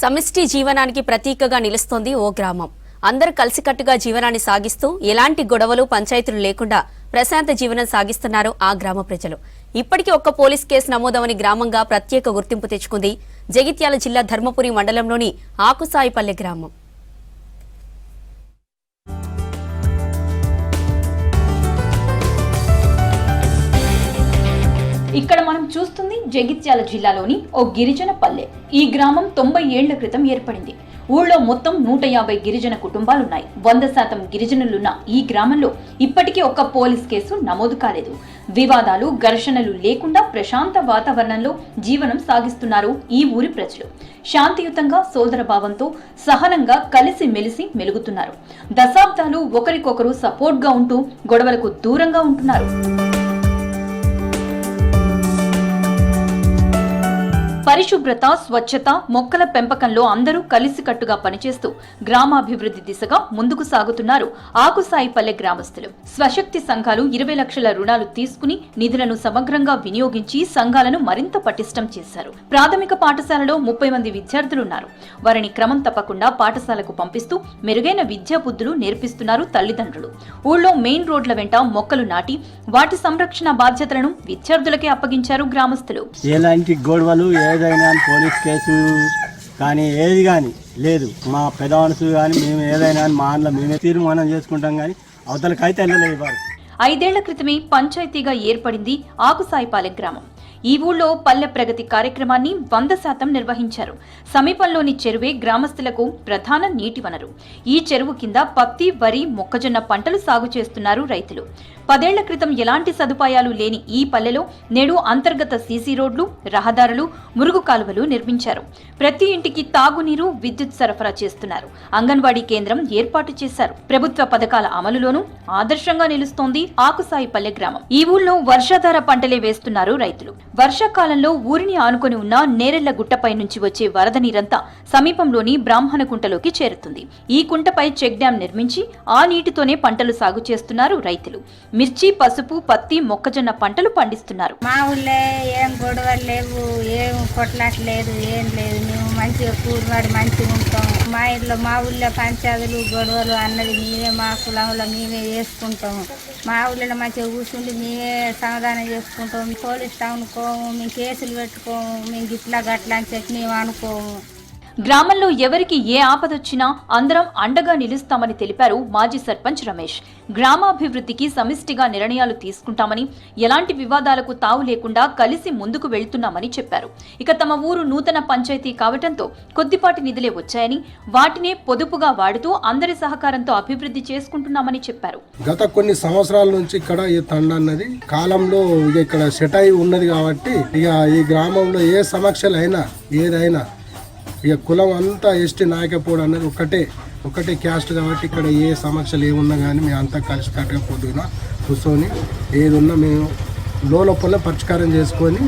సమిష్టి జీవనానికి ప్రతీకగా నిలుస్తోంది ఓ గ్రామం. అందరూ కలిసికట్టుగా జీవనాన్ని సాగిస్తూ ఎలాంటి గొడవలు పంచాయతీలు లేకుండా ప్రశాంత జీవనం సాగిస్తున్నారు ఆ గ్రామ ప్రజలు. ఇప్పటికీ ఒక్క పోలీస్ కేసు నమోదవని గ్రామంగా ప్రత్యేక గుర్తింపు తెచ్చుకుంది జగిత్యాల జిల్లా ధర్మపురి మండలంలోని ఆకుసాయిపల్లె గ్రామం. ఇక్కడ మనం చూస్తుంది జగిత్యాల జిల్లాలోని ఓ గిరిజన పల్లె. ఈ గ్రామం 90 ఏళ్ల క్రితం ఏర్పడింది. ఊళ్ళో మొత్తం 150 గిరిజన కుటుంబాలున్నాయి. 100% గిరిజనులున్న ఈ గ్రామంలో ఇప్పటికీ ఒక్క పోలీస్ కేసు నమోదు కాలేదు. వివాదాలు, ఘర్షణలు లేకుండా ప్రశాంత వాతావరణంలో జీవనం సాగిస్తున్నారు ఈ ఊరి ప్రజలు. శాంతియుతంగా, సోదరభావంతో, సహనంగా కలిసి మెలిసి మెలుగుతున్నారు. దశాబ్దాలు ఒకరికొకరు సపోర్ట్గా ఉంటూ గొడవలకు దూరంగా ఉంటున్నారు. పరిశుభ్రత, స్వచ్ఛత, మొక్కల పెంపకంలో అందరూ కలిసికట్టుగా పనిచేస్తూ గ్రామాభివృద్ధి దిశగా ముందుకు సాగుతున్నారు ఆకుసాయిపల్లె గ్రామస్తులు. స్వశక్తి సంఘాలు 20 లక్షల రుణాలు తీసుకుని నిధులను సమగ్రంగా వినియోగించి సంఘాలను మరింత పటిష్టం చేశారు. ప్రాథమిక పాఠశాలలో 30 మంది విద్యార్థులున్నారు. వారిని క్రమం తప్పకుండా పాఠశాలకు పంపిస్తూ మెరుగైన విద్యా బుద్ధులు నేర్పిస్తున్నారు తల్లిదండ్రులు. ఊళ్ళో మెయిన్ రోడ్ల వెంట మొక్కలు నాటి వాటి సంరక్షణ బాధ్యతలను విద్యార్థులకే అప్పగించారు గ్రామస్తులు. ఏదైనా పోలీస్ కేసు కానీ ఏది కానీ లేదు. మా పెద్ద మనుషులు కానీ మేము ఏదైనా మా అందులో మేమే తీర్మానం చేసుకుంటాం కానీ అవతలకైతే వెళ్ళలేదు. 5 ఏళ్ల క్రితమే పంచాయతీగా ఏర్పడింది ఆకుసాయిపాలెం గ్రామం. ఈ ఊళ్ళో పల్లె ప్రగతి కార్యక్రమాన్ని 100% నిర్వహించారు. సమీపంలోని చెరువే గ్రామస్తులకు ప్రధాన నీటి వనరు. ఈ చెరువు కింద పత్తి, వరి, మొక్కజొన్న పంటలు సాగు చేస్తున్నారు రైతులు. 10 ఏళ్ల క్రితం ఎలాంటి సదుపాయాలు లేని ఈ పల్లెలో నేడు అంతర్గత సీసీ రోడ్లు, రహదారులు, మురుగు కాలువలు నిర్మించారు. ప్రతి ఇంటికి తాగునీరు, విద్యుత్ సరఫరా చేస్తున్నారు. అంగన్వాడీ కేంద్రం ఏర్పాటు చేశారు. ప్రభుత్వ పథకాల అమలులోనూ ఆదర్శంగా నిలుస్తోంది ఆకుసాయిపల్లె గ్రామం. ఈ ఊళ్ళో వర్షాధార పంటలే వేస్తున్నారు రైతులు. వర్షాకాలంలో ఊరిని ఆనుకొని ఉన్న నేరెళ్ల గుట్టపై నుంచి వచ్చే వరద నీరంతా సమీపంలోని బ్రాహ్మణ కుంటలోకి చేరుతుంది. ఈ కుంటపై చెక్ డ్యాం నిర్మించి ఆ నీటితోనే పంటలు సాగు చేస్తున్నారు రైతులు. మిర్చి, పసుపు, పత్తి, మొక్కజొన్న పంటలు పండిస్తున్నారు. మా ఊళ్ళో ఏం గొడవలు లేవు, ఏం కొట్లాట్లేదు, ఏం లేదు. మేము మంచిగా కూరవాడి మంచిగా ఉంటాం. మా ఇంట్లో మా ఊళ్ళో పంచాయతీలు, గొడవలు అన్నది మేమే మా కులంలో మేమే చేసుకుంటాం. మా ఊళ్ళో మంచిగా కూర్చుండి మేమే సమాధానం చేసుకుంటాం. పోలీస్ టౌన్కో మేము కేసులు పెట్టుకోము, మేము గిట్లా గట్లా అని చెప్పి మేము అనుకోము. గ్రామంలో ఎవరికి ఏ ఆపదొచ్చినా అందరం అండగా నిలుస్తామని తెలిపారు మాజీ సర్పంచ్ రమేష్. గ్రామాభివృద్ధికి సమిష్టిగా నిర్ణయాలు తీసుకుంటామని, ఎలాంటి వివాదాలకు తావు లేకుండా కలిసి ముందుకు వెళ్తున్నామని చెప్పారు. ఇక తమ ఊరు నూతన పంచాయతీ కావటంతో కొద్దిపాటి నిధులే వచ్చాయని, వాటినే పొదుపుగా వాడుతూ అందరి సహకారంతో అభివృద్ధి చేసుకుంటున్నామని చెప్పారు. గత కొన్ని సంవత్సరాల నుంచి ఇక్కడ ఈ తండ అన్నది కాలంలో ఇక్కడ సెట్ అయి ఉన్నది కాబట్టి ఇక ఈ గ్రామంలో ఏ సమస్యలు అయినా ఏదైనా ఇక కులం అంతా ఎస్టీ నాయకపోవడం అనేది ఒకటే క్యాస్ట్ కాబట్టి ఇక్కడ ఏ సమస్యలు ఏమున్నా కానీ మేము అంతా కలిసికట్టుగా పొద్దున కూర్చొని ఏదున్నా మేము లోపల పరిష్కారం చేసుకొని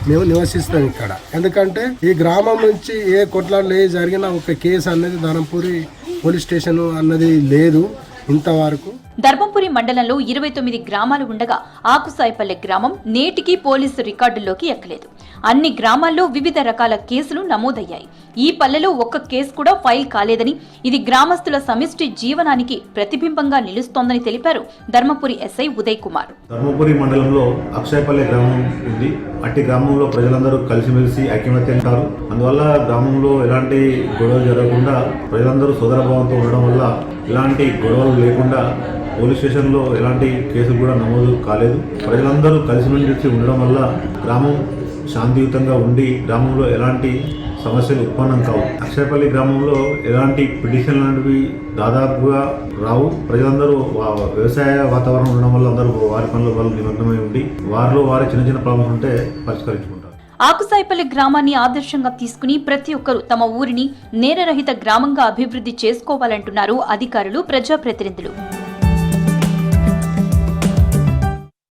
మేము నివసిస్తాం ఇక్కడ. ఎందుకంటే ఈ గ్రామం నుంచి ఏ కొట్లాటలు ఏ జరిగినా ఒక కేసు అన్నది ధర్మపురి పోలీస్ స్టేషన్ అన్నది లేదు ఇంతవరకు. ధర్మపురి మండలంలో 29 గ్రామాలు ఉండగా ఆకుసాయిపల్లె గ్రామం నేటికి పోలీసు రికార్డుల్లోకి ఎక్కలేదు. అన్ని గ్రామాల్లో వివిధ రకాల కేసులు నమోదయ్యాయి. ఈ పల్లెలో ఒక్క కేసు కూడా ఫైల్ కాలేదని, ఇది గ్రామస్తుల సమిష్టి జీవనానికి ప్రతిబింబంగా నిలుస్తోందని తెలిపారు ధర్మపురి ఎస్ఐ ఉదయ్ కుమార్. ధర్మపురి మండలంలో అక్షయపల్లె గ్రామం ఉంది. అట్టి గ్రామంలో ప్రజలందరూ కలిసిమెలిసి ఐక్యమత్య ఉంటారు. అందువల్ల గ్రామంలో ఎలాంటి గొడవలు జరగకుండా ప్రజలందరూ సోదరభావంతో ఉండడం వల్ల ఎలాంటి గొడవలు లేకుండా పోలీస్ స్టేషన్లో ఎలాంటి కేసులు కూడా నమోదు కాలేదు. ప్రజలందరూ కలిసిమెలిసి ఉండడం వల్ల గ్రామం శాంతియుతంగా ఉండి గ్రామంలో ఎలాంటి సమస్యలు ఉత్పన్నం కావు. అక్షయపల్లి గ్రామంలో ఎలాంటి పిటిషన్ లాంటివి దాదాపుగా రావు. ప్రజలందరూ వ్యవసాయ వాతావరణం ఉండడం వల్ల అందరూ వారి పనుల వల్ల నిమగ్నమై ఉండి వారిలో వారి చిన్న చిన్న ప్రాబ్లమ్స్ ఉంటే పరిష్కరించుకుంటారు. ఆకుసాయిపల్లె గ్రామాన్ని ఆదర్శంగా తీసుకుని ప్రతి ఒక్కరూ తమ ఊరిని నేరరహిత గ్రామంగా అభివృద్ధి చేసుకోవాలంటున్నారు అధికారులు, ప్రజాప్రతినిధులు.